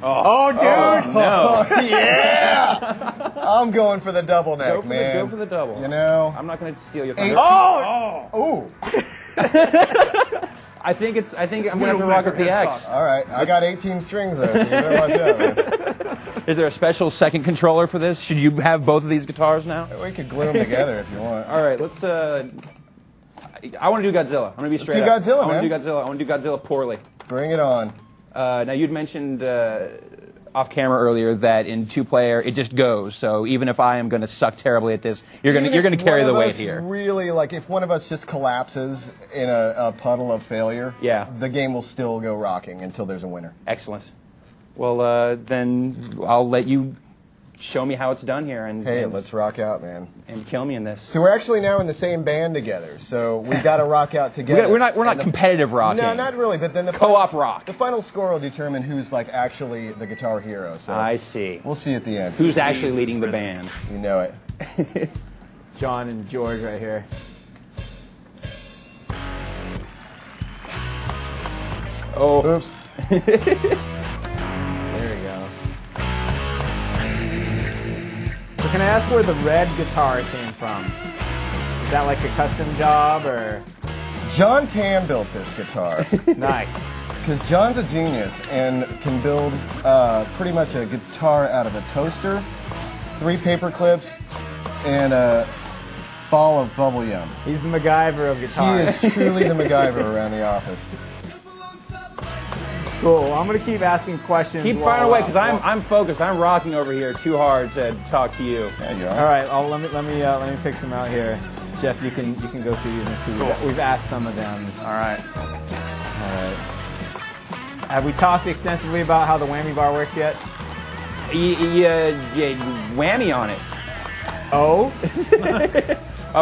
Oh, dude! No. Yeah! I'm going for the double neck, Go for man. go for the double. You know. I'm not going to steal your thunder. Ooh. I think I'm going to have to rock with the X. All right, I got 18 strings though, so you better watch out, man. Is there a special second controller for this? Should you have both of these guitars now? We could glue them together if you want. All right, let's. I want to do Godzilla. I'm going to be straight do up. Godzilla, I want man. to do Godzilla. I want to do Godzilla poorly. Bring it on. Now you'd mentioned off camera earlier that in 2-player it just goes. So even if I am going to suck terribly at this, you're going to carry the weight here. Really, like if one of us just collapses in a puddle of failure, the game will still go rocking until there's a winner. Excellent. Well, then I'll let you show me how it's done here. And hey, let's rock out, man. And kill me in this. So we're actually now in the same band together. So we've got to rock out together. We're not competitive rocking. No, not really. But then the co-op rock. The final score will determine who's like actually the guitar hero. So I see. We'll see at the end. Who's actually leading the band? You know it. John and George right here. Oh. Oops. So can I ask where the red guitar came from? Is that like a custom job or? John Tam built this guitar. Nice. Because John's a genius and can build pretty much a guitar out of a toaster, 3 paper clips, and a ball of bubble yum. He's the MacGyver of guitars. He is truly the MacGyver around the office. Cool. Well, I'm going to keep asking questions. Keep firing away because I'm focused. I'm rocking over here too hard to talk to you. Yeah, you are. All right. Let me pick some out here. Jeff, you can go through these and see. Cool. We've asked some of them. All right. Have we talked extensively about how the whammy bar works yet? Yeah, whammy on it. Oh?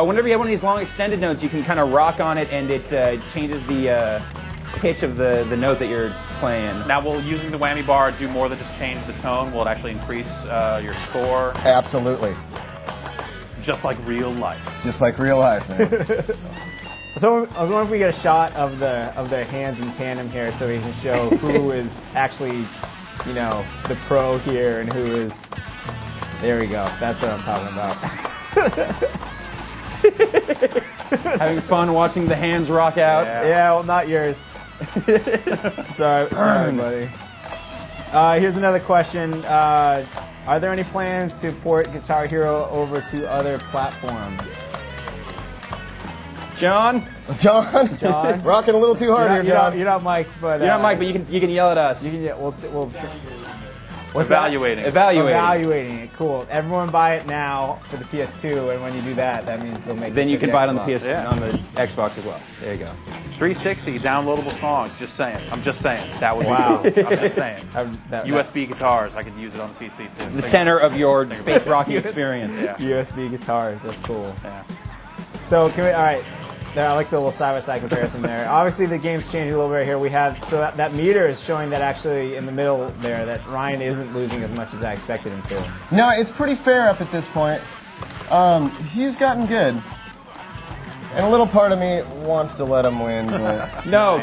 Whenever you have one of these long extended notes, you can kind of rock on it, and it changes the pitch of the note that you're playing. Now, will using the whammy bar do more than just change the tone? Will it actually increase your score? Absolutely. Just like real life. Just like real life, man. So I was wondering if we get a shot of their hands in tandem here, so we can show who is actually, the pro here and who is. There we go. That's what I'm talking about. Having fun watching the hands rock out. Yeah, well, not yours. Sorry, buddy. Here's another question. Are there any plans to port Guitar Hero over to other platforms? John? Rocking a little too hard here, John. You're not mic'd, but... You're not mic'd, but you can yell at us. You can yell. What's evaluating. Evaluating it. Cool. Everyone buy it now for the PS2, and when you do that, that means they'll make. Then you can buy it on the Xbox. on the Xbox as well. There you go. 360 downloadable songs. Just saying. I'm just saying. That would Wow. be cool. I'm just saying. USB guitars. I could use it on the PC too. The center of your fake rocky experience. USB guitars. That's cool. Yeah. So can we? All right. There, I like the little side-by-side comparison there. Obviously, the game's changing a little bit here. We have that meter is showing that actually in the middle there that Ryan isn't losing as much as I expected him to. No, it's pretty fair up at this point. He's gotten good, and a little part of me wants to let him win. But no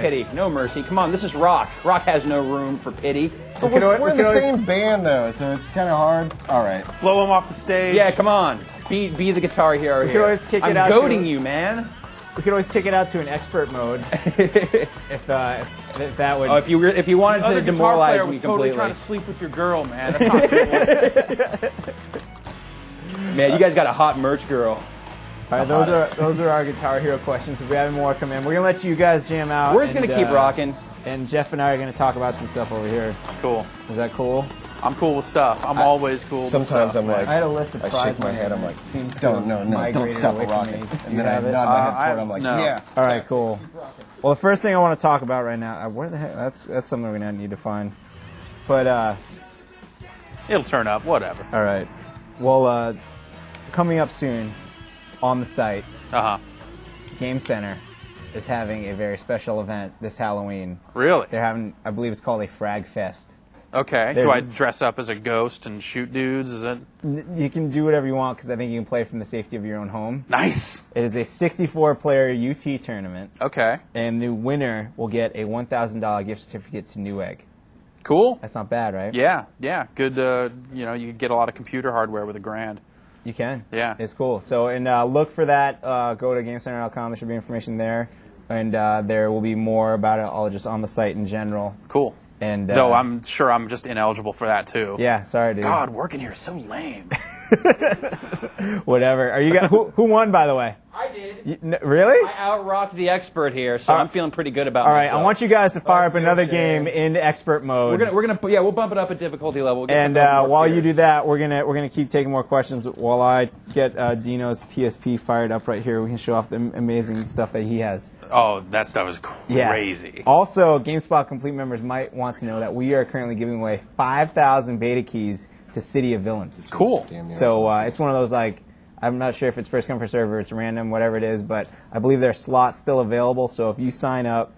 pity, no mercy. Come on, this is rock. Rock has no room for pity. But we're in the same band though, so it's kind of hard. All right, blow him off the stage. Yeah, come on. Be the guitar hero here. Always kick it I'm out goading you, man. We could always kick it out to an expert mode if that would. Oh, if you wanted to demoralize me was totally completely. trying to sleep with your girl, man. That's not cool. Man, you guys got a hot merch girl. All right, those are our Guitar Hero questions. If we have any more come in, we're gonna let you guys jam out. We're just gonna keep rocking. And Jeff and I are gonna talk about some stuff over here. Cool. Is that cool? I'm cool with stuff. I'm always cool with stuff. Sometimes I'm like, I had a list of I shake my head. I'm like, don't stop rocking. And then I nod my head forward. I'm like, yeah. All right, cool. Well, the first thing I want to talk about right now, where the heck? That's something we're gonna need to find. But it'll turn up. Whatever. All right. Well, coming up soon on the site, Game Center is having a very special event this Halloween. Really? They're having, I believe it's called a Frag Fest. Okay. Do I dress up as a ghost and shoot dudes? Is it? You can do whatever you want because I think you can play from the safety of your own home. Nice. It is a 64-player UT tournament. Okay. And the winner will get a $1,000 gift certificate to Newegg. Cool. That's not bad, right? Yeah. Good. You can get a lot of computer hardware with $1,000. You can. Yeah. It's cool. So, and look for that. Go to GameCenter.com. There should be information there. And there will be more about it all just on the site in general. Cool. And though I'm sure I'm just ineligible for that too. Yeah, sorry, dude. God, working here is so lame. Whatever. Are you guys, who won, by the way? I did. Really? I outrocked the expert here, so I'm feeling pretty good about All right, myself. I want you guys to fire up another game into expert mode. We'll bump it up a difficulty level. We'll get And some more while fierce. you do that, we're gonna keep taking more questions while I get Dino's PSP fired up right here. We can show off the amazing stuff that he has. Oh, that stuff is crazy. Yes. Also, GameSpot Complete members might want to know that we are currently giving away 5,000 beta keys to City of Villains. Cool. So it's one of those, like, I'm not sure if it's first come first serve or it's random, whatever it is, but I believe there are slots still available. So if you sign up,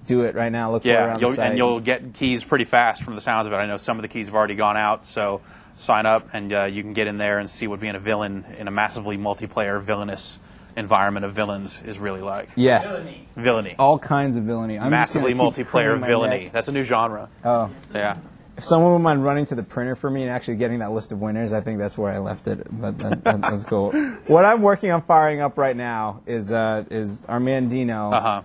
do it right now. Look for it on the site. And you'll get keys pretty fast from the sounds of it. I know some of the keys have already gone out, so sign up and you can get in there and see what being a villain in a massively multiplayer villainous environment of villains is really like. Yes. Villainy. All kinds of villainy. I'm just Massively gonna keep multiplayer printing my villainy. neck. That's a new genre. Oh. Yeah. If someone would mind running to the printer for me and actually getting that list of winners, I think that's where I left it. That's cool. What I'm working on firing up right now is our man Dino. Uh-huh.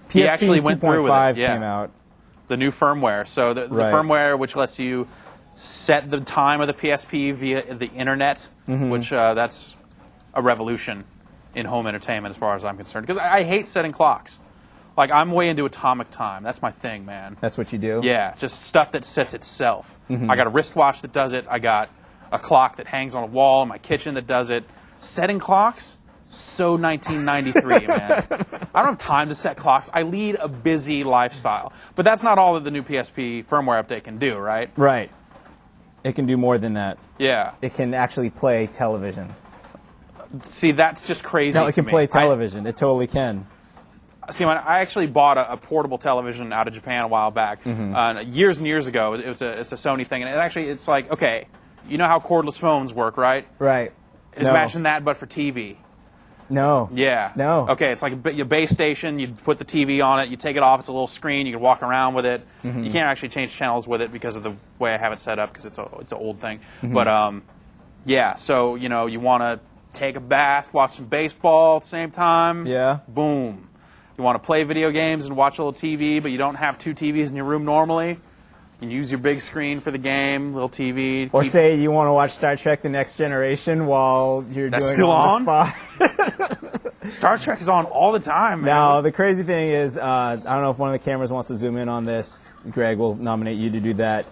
PSP He actually went through with it. Yeah. came out. The new firmware. So the Right. firmware which lets you set the time of the PSP via the internet, which that's a revolution in home entertainment as far as I'm concerned. Because I hate setting clocks. Like, I'm way into atomic time. That's my thing, man. That's what you do? Yeah, just stuff that sets itself. I got a wristwatch that does it. I got a clock that hangs on a wall in my kitchen that does it. Setting clocks? So 1993, man. I don't have time to set clocks. I lead a busy lifestyle. But that's not all that the new PSP firmware update can do, right? Right. It can do more than that. Yeah. It can actually play television. See, that's just crazy No, it to can me. play television. It totally can. See, I actually bought a portable television out of Japan a while back, years and years ago. It's a Sony thing, and it's like, okay, you know how cordless phones work, right? Right. Imagine that, but for TV. No. Yeah. No. Okay, it's like your base station. You put the TV on it. You take it off. It's a little screen. You can walk around with it. You can't actually change channels with it because of the way I have it set up because it's an old thing. But yeah. So you want to take a bath, watch some baseball at the same time. Yeah. Boom. You want to play video games and watch a little TV, but you don't have two TVs in your room normally. You can use your big screen for the game, little TV. Or say you want to watch Star Trek The Next Generation while you're That's doing still it on? the spot. Star Trek is on all the time, man. Now, the crazy thing is, I don't know if one of the cameras wants to zoom in on this. Greg will nominate you to do that.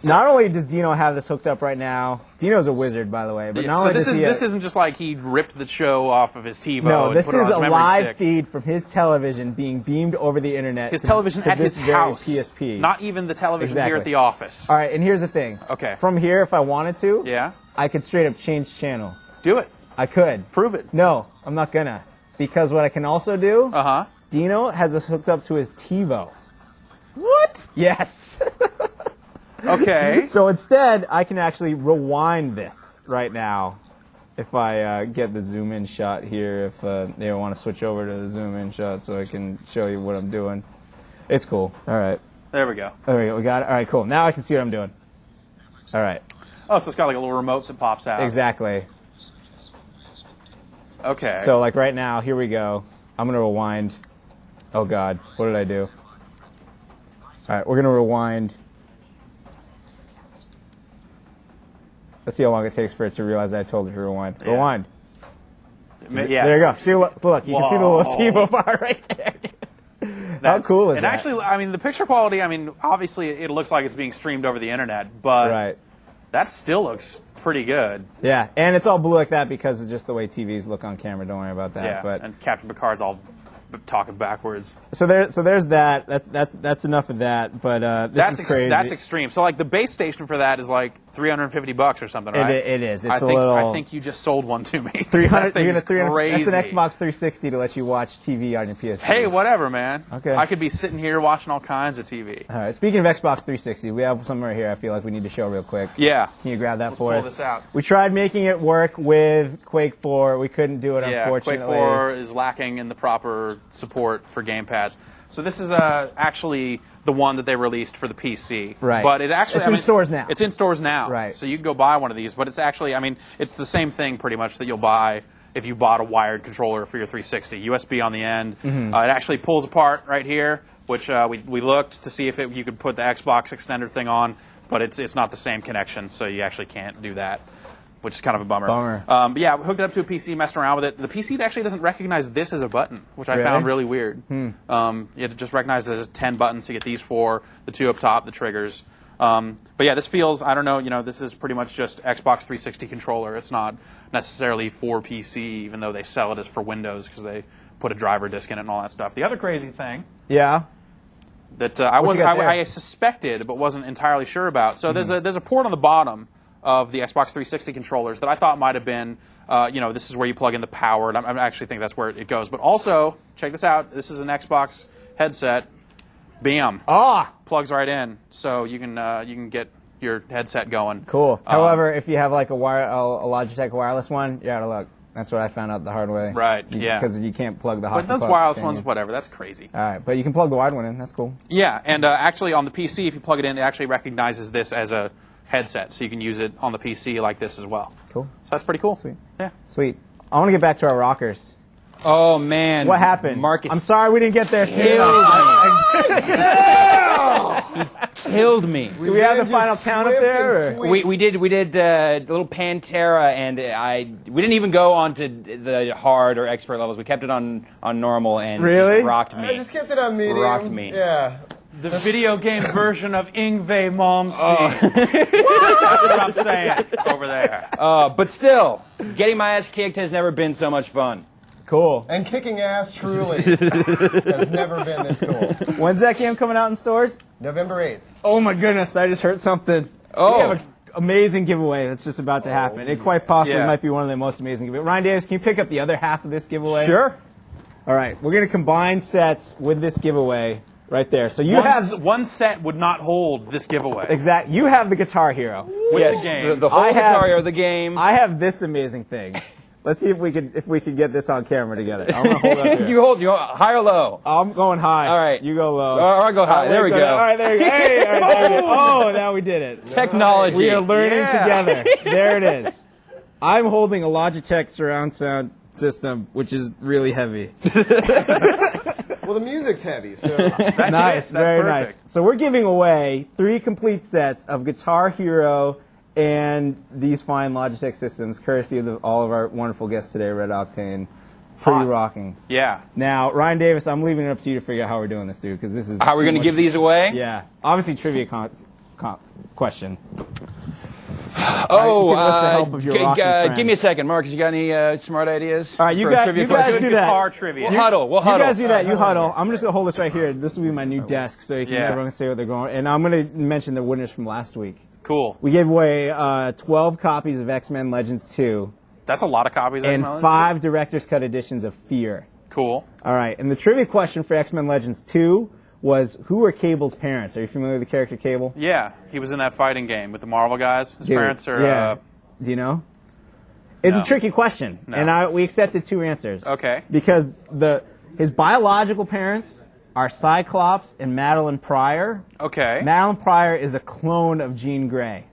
Not only does Dino have this hooked up right now, Dino's a wizard, by the way. But not so only this does this isn't just like he ripped the show off of his TiVo No, and this put it on is his a memory live stick. feed from his television being beamed over the internet. His television to at this his very house, PSP. not even the television here Exactly. at the office. All right, and here's the thing. Okay. From here, if I wanted to, Yeah, I could straight up change channels. do it. I could. Prove it. No, I'm not gonna. Because what I can also do, Uh huh. Dino has this hooked up to his TiVo. What? Yes. Okay. So instead, I can actually rewind this right now. If I get the zoom in shot here, if they want to switch over to the zoom in shot so I can show you what I'm doing. It's cool. All right. There we go. There we go. We got it. All right, cool. Now I can see what I'm doing. All right. Oh, so it's got like a little remote that pops out. Exactly. Okay. So like right now, here we go. I'm going to rewind. Oh, God. What did I do? All right, we're going to rewind. Let's see how long it takes for it to realize I told it to rewind. Yeah. Rewind. Yes. There you go. See, look, you can see the little TiVo bar right there. How cool is and that? actually, I mean, the picture quality, I mean, obviously it looks like it's being streamed over the internet, but Right. that still looks pretty good. Yeah, and it's all blue like that because of just the way TVs look on camera. Don't worry about that. Yeah, But and Captain Picard's all talking backwards. so there's that. That's enough of that. But this is crazy. That's extreme. So like the base station for that is like $350 or something, right? It is. It's I think you just sold one to me. 300. That thing's crazy. That's an Xbox 360 to let you watch TV on your PSP. Hey, whatever, man. Okay. I could be sitting here watching all kinds of TV. All right. Speaking of Xbox 360, we have something right here. I feel like we need to show real quick. Yeah. Can you grab that for pull us? this out. We tried making it work with Quake 4. We couldn't do it, Yeah, unfortunately. Quake 4 is lacking in the proper support for gamepads. So this is actually the one that they released for the PC. Right. But it actually... It's in stores now. It's in stores now. Right. So you can go buy one of these, but it's actually... I mean, it's the same thing pretty much that you'll buy if you bought a wired controller for your 360. USB on the end. It actually pulls apart right here, which we looked to see if you could put the Xbox extender thing on, but it's not the same connection, so you actually can't do that. which is kind of a bummer. But yeah, hooked it up to a PC, messed around with it. The PC actually doesn't recognize this as a button, which I found really weird. It just recognizes it as 10 buttons to get these 4, the 2 up top, the triggers. But yeah, this feels, I don't know, this is pretty much just Xbox 360 controller. It's not necessarily for PC, even though they sell it as for Windows because they put a driver disk in it and all that stuff. The other crazy thing that I suspected but wasn't entirely sure about. So there's a port on the bottom of the Xbox 360 controllers that I thought might have been, this is where you plug in the power, and I actually think that's where it goes. But also, check this out, this is an Xbox headset. Bam. Plugs right in, so you can get your headset going. Cool. However, if you have like a Logitech wireless one, you're out of luck. That's what I found out the hard way. Right, yeah. Because you can't plug the hot. But those wireless ones, whatever, that's crazy. All right, but you can plug the wide one in. That's cool. Yeah, and actually on the PC, if you plug it in, it actually recognizes this as a headset, so you can use it on the PC like this as well. Cool. So that's pretty cool. Sweet. Yeah. Sweet. I want to get back to our rockers. Oh, man. What happened? Marcus. I'm sorry we didn't get there soon. Killed me. Do we have the final count up there? We did a little Pantera, and we didn't even go on to the hard or expert levels. We kept it on normal, and really it rocked me. I just kept it on medium. Rocked me. Yeah. The video game version of Yngwie Malmsteen. That's what I'm saying over there. But still, getting my ass kicked has never been so much fun. Cool. And kicking ass truly has never been this cool. When's that game coming out in stores? November 8th. Oh my goodness, I just heard something. Oh. We have an amazing giveaway that's just about to happen. It quite possibly might be one of the most amazing giveaways. Ryan Davis, can you pick up the other half of this giveaway? Sure. All right, we're going to combine sets with this giveaway right there. So you one set would not hold this giveaway. Exactly. You have the Guitar Hero. With the game. The whole Guitar Hero, the game. I have this amazing thing. Let's see if we can get this on camera together. I'm gonna hold up here. You hold high or low? I'm going high. All right. You go low. All right, go high. There we go. All right, there you go. Hey, all right, there you go. Oh, now we did it. Technology. We are learning together. There it is. I'm holding a Logitech surround sound system, which is really heavy. Well, the music's heavy, so nice, very nice. So we're giving away 3 complete sets of Guitar Hero and these fine Logitech systems, courtesy of all of our wonderful guests today, Red Octane. Pretty rocking. Yeah. Now, Ryan Davis, I'm leaving it up to you to figure out how we're doing this, dude, because this is... How we're going to give these away? Yeah. Obviously, trivia question. Give me a second, Marcus. You got any smart ideas? All right, you guys do that. Guitar trivia. We'll huddle. You guys do that. You huddle. I'm just gonna hold this right here. This will be my new desk, so everyone can see where they're going. And I'm gonna mention the winners from last week. Cool. We gave away 12 copies of X-Men Legends 2. That's a lot of copies. And 5 Director's Cut editions of Fear. Cool. All right, and the trivia question for X-Men Legends 2 was, who are Cable's parents? Are you familiar with the character Cable? Yeah, he was in that fighting game with the Marvel guys. His parents are... Yeah. Do you know? It's a tricky question, and we accepted 2 answers. Okay. Because his biological parents are Cyclops and Madeline Pryor. Okay. Madeline Pryor is a clone of Jean Grey.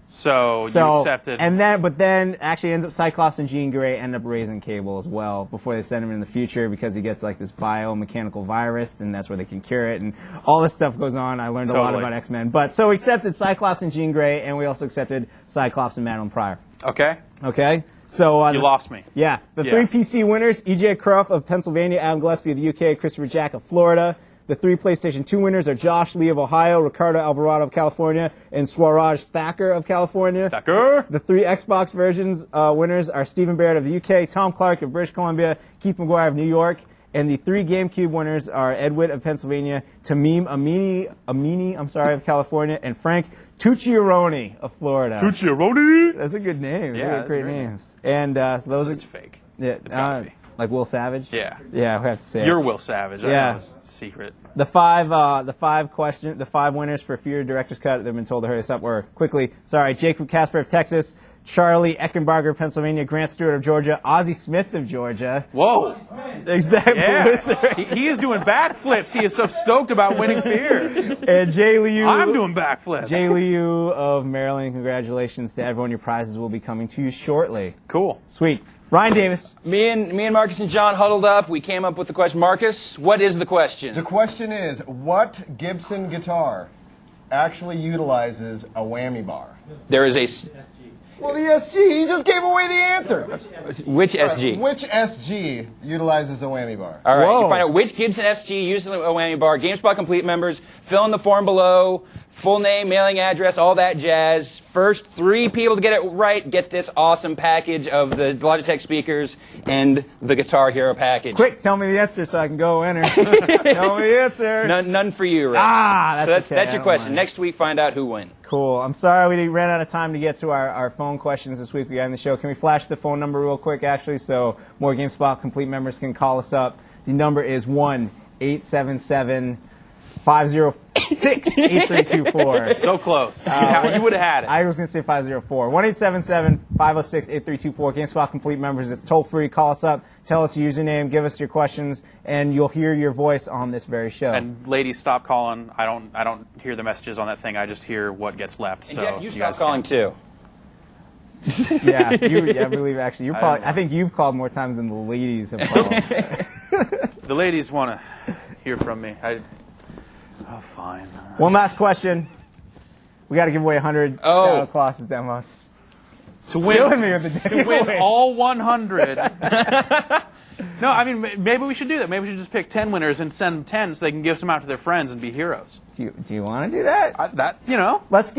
So you accepted... But then actually ends up Cyclops and Jean Grey end up raising Cable as well before they send him in the future because he gets like this biomechanical virus and that's where they can cure it and all this stuff goes on. I learned a lot about X-Men. But so we accepted Cyclops and Jean Grey and we also accepted Cyclops and Madeline Pryor. Okay. Okay. So you lost me. Yeah. The 3 PC winners, E.J. Cruff of Pennsylvania, Adam Gillespie of the UK, Christopher Jack of Florida. The 3 PlayStation 2 winners are Josh Lee of Ohio, Ricardo Alvarado of California, and Swaraj Thacker of California. Thacker! The 3 Xbox versions winners are Stephen Barrett of the UK, Tom Clark of British Columbia, Keith McGuire of New York, and the 3 GameCube winners are Ed Witt of Pennsylvania, Tamim Amini of California, and Frank Tucciarone of Florida. Tucciarone? That's a good name. Yeah, those are great names. And so those are... It's fake. Yeah, it's gotta be. Like Will Savage? Yeah. Yeah, we have to say You're Will Savage. I know it's secret. The 5 winners for Fear Director's Cut, they've been told to hurry this up, or quickly. Sorry, Jacob Casper of Texas, Charlie Eckenbarger of Pennsylvania, Grant Stewart of Georgia, Ozzie Smith of Georgia. Whoa. Exactly. Yeah. He is doing backflips. He is so stoked about winning Fear. And Jay Liu. I'm doing backflips. Jay Liu of Maryland, congratulations to everyone. Your prizes will be coming to you shortly. Cool. Sweet. Ryan Davis. Me and Marcus and John huddled up. We came up with the question. Marcus, what is the question? The question is, what Gibson guitar actually utilizes a whammy bar? There is a... Well, the SG, he just gave away the answer. Which SG? Which SG utilizes a whammy bar? All right, Whoa. you find out which Gibson SG uses a whammy bar. GameSpot Complete members, fill in the form below, full name, mailing address, all that jazz. First 3 people to get it right get this awesome package of the Logitech speakers and the Guitar Hero package. Quick, tell me the answer so I can go enter. Tell me the answer. None for you, Rick. That's So okay, that's I your don't question. mind. Next week, find out who won. Cool. I'm sorry we ran out of time to get to our phone questions this week. We got in the show. Can we flash the phone number real quick, actually, so more GameSpot Complete members can call us up? The number is 1-877-506-8324. So close. You would have had it. I was going to say 504. 1-877-506-8324. GameSpot Complete members. It's toll free. Call us up. Tell us your username. Give us your questions, and you'll hear your voice on this very show. And ladies, stop calling. I don't hear the messages on that thing. I just hear what gets left. And So Jeff, you guys stop calling too. yeah, I believe actually you're probably. I think you've called more times than the ladies have called. The ladies want to hear from me. Fine. One last question. We got to give away 100 Shadow Colossus demos. To win, Killing me with the to win giveaways. all 100. No, I mean maybe we should do that. Maybe we should just pick 10 winners and send 10 so they can give some out to their friends and be heroes. Do you want to do that? Let's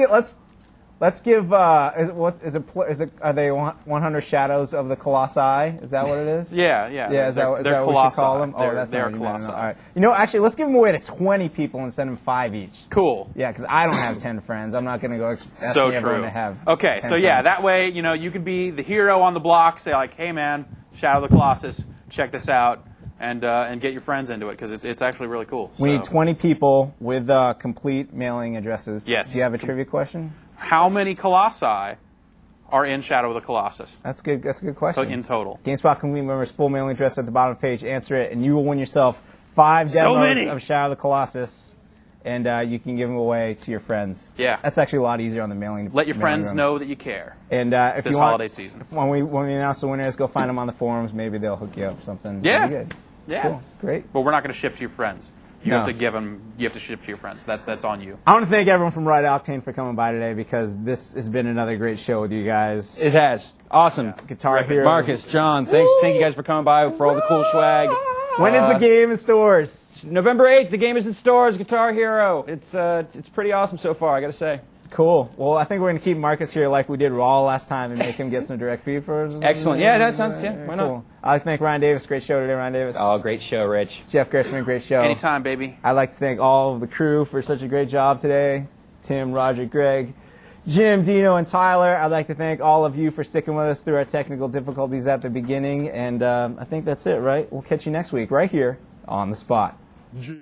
give. Are they 100 Shadows of the Colossi? Is that what it is? Yeah. Yeah, is that what we should colossi. call them? Oh, that's they're not what you meant. colossi. All right. You know, actually, let's give them away to 20 people and send them 5 each. Cool. Yeah, because I don't have 10 friends. I'm not going to go ask So everyone true. to have. Okay, 10 so yeah, friends. that way you could be the hero on the block. Say like, hey man, Shadow of the Colossus, check this out, and get your friends into it because it's actually really cool. We So, need 20 people with complete mailing addresses. Yes. Do you have a trivia question? how many colossi are in Shadow of the Colossus? That's good. That's a good question. So in total. GameSpot Complete members, full mailing address at the bottom of the page. Answer it, and you will win yourself 5 So demos many. of Shadow of the Colossus, and you can give them away to your friends. Yeah. That's actually a lot easier on the mailing. Let your mailing friends run. know that you care. And if this you want, holiday season. when we announce the winners, go find them on the forums. Maybe they'll hook you up with something. Yeah. Pretty good. Yeah. Cool. Great. But we're not going to ship to your friends. You No. have to give them. You have to ship to your friends. That's on you. I want to thank everyone from Ride Octane for coming by today because this has been another great show with you guys. It has. Awesome. Guitar Hero. Marcus, John, thank you guys for coming by, for all the cool swag. When is the game in stores? November 8th, the game is in stores, Guitar Hero. It's pretty awesome so far, I gotta say. Cool. Well, I think we're going to keep Marcus here like we did Raw last time and make him get some direct feed for us. Excellent. Yeah, that sounds, why not? Cool. I'd like to thank Ryan Davis. Great show today, Ryan Davis. Oh, great show, Rich. Jeff Gerstmann, great show. Anytime, baby. I'd like to thank all of the crew for such a great job today. Tim, Roger, Greg, Jim, Dino, and Tyler. I'd like to thank all of you for sticking with us through our technical difficulties at the beginning. And I think that's it, right? We'll catch you next week right here on The Spot. Yeah.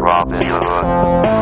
Robin Hood.